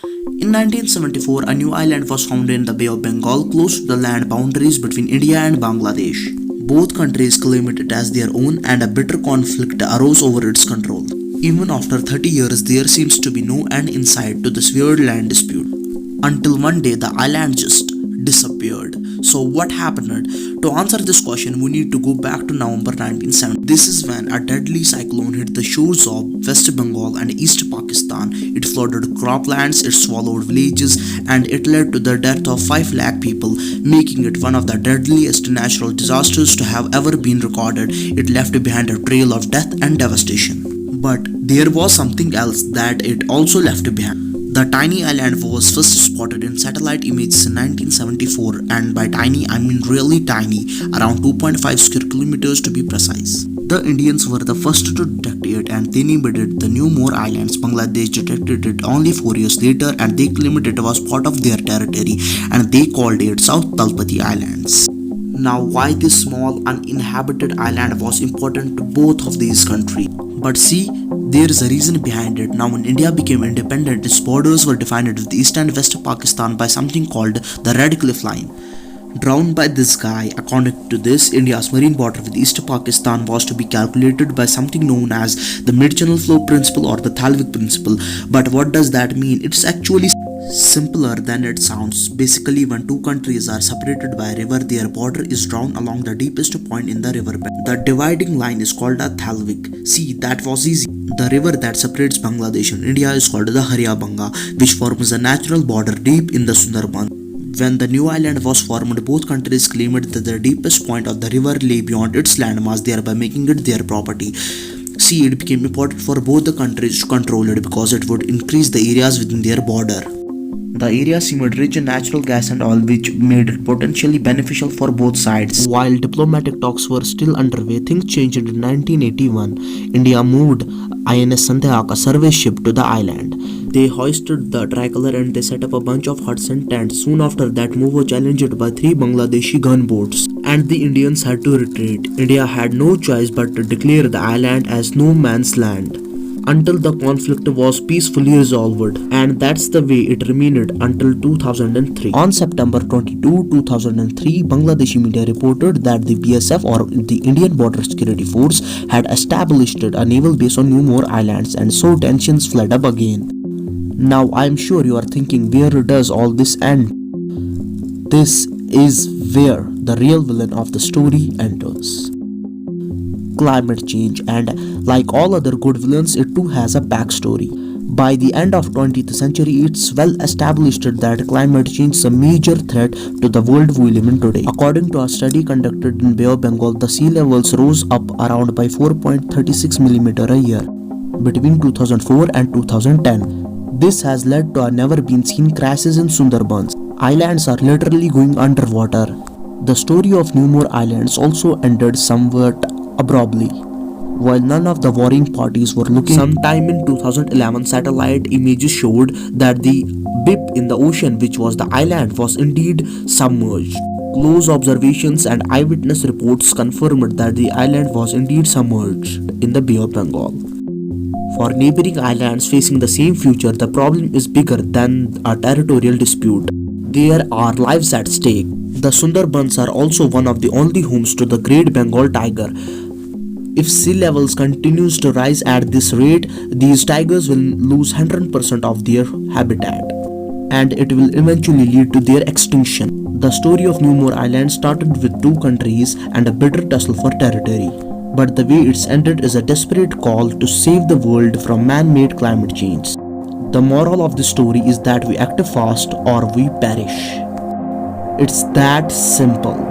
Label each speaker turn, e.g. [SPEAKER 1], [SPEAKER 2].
[SPEAKER 1] In 1974, a new island was found in the Bay of Bengal close to the land boundaries between India and Bangladesh. Both countries claimed it as their own and a bitter conflict arose over its control. Even after 30 years, there seems to be no end in sight to this weird land dispute. Until one day, the island just disappeared. So what happened? To answer this question, we need to go back to November 1970. This is when a deadly cyclone hit the shores of West Bengal and East Pakistan. It flooded croplands, it swallowed villages, and it led to the death of 5 lakh people, making it one of the deadliest natural disasters to have ever been recorded. It left behind a trail of death and devastation. But there was something else that it also left behind. The tiny island was first spotted in satellite images in 1974, and by tiny I mean really tiny, around 2.5 square kilometers to be precise. The Indians were the first to detect it, and they named it the New More Islands. Bangladesh detected it only 4 years later, and they claimed it was part of their territory, and they called it South Talpati Islands. Now, why this small uninhabited island was important to both of these countries? But see, there is a reason behind it. Now when India became independent, its borders were defined with East and West Pakistan by something called the Red Cliff Line. Drawn by this guy, according to this, India's marine border with East Pakistan was to be calculated by something known as the Mid-Channel Flow Principle or the Thalwik Principle. But what does that mean? It's actually simpler than it sounds. Basically, when two countries are separated by a river, their border is drawn along the deepest point in the riverbed. The dividing line is called a Thalwik. See, that was easy. The river that separates Bangladesh and India is called the Haryabanga, which forms a natural border deep in the Sundarbans. When the new island was formed, both countries claimed that the deepest point of the river lay beyond its landmass, thereby making it their property. See, it became important for both the countries to control it because it would increase the areas within their border. The area seemed rich in natural gas and oil, which made it potentially beneficial for both sides. While diplomatic talks were still underway, things changed in 1981. India moved INS Sandhyak, a survey ship, to the island. They hoisted the tricolor and they set up a bunch of huts and tents. Soon after that move was challenged by 3 Bangladeshi gunboats, and the Indians had to retreat. India had no choice but to declare the island as no man's land until the conflict was peacefully resolved, and that's the way it remained until 2003. On September 22, 2003, Bangladeshi media reported that the BSF, or the Indian Border Security Force, had established a naval base on New More Islands, and so tensions flared up again. Now I'm sure you are thinking, where does all this end? This is where the real villain of the story enters. Climate change, and like all other good villains, it too has a backstory. By the end of 20th century, it's well established that climate change is a major threat to the world we live in today. According to a study conducted in Bay of Bengal, the sea levels rose up around by 4.36 mm a year between 2004 and 2010. This has led to a never-been-seen crisis in Sundarbans. Islands are literally going underwater. The story of New More Islands also ended somewhat abruptly. While none of the warring parties were looking, sometime in 2011, satellite images showed that the blip in the ocean, which was the island, was indeed submerged. Close observations and eyewitness reports confirmed that the island was indeed submerged in the Bay of Bengal. For neighboring islands facing the same future, the problem is bigger than a territorial dispute. There are lives at stake. The Sundarbans are also one of the only homes to the Great Bengal tiger. If sea levels continues to rise at this rate, these tigers will lose 100% of their habitat, and it will eventually lead to their extinction. The story of New More Island started with 2 countries and a bitter tussle for territory. But the way it's ended is a desperate call to save the world from man-made climate change. The moral of the story is that we act fast or we perish. It's that simple.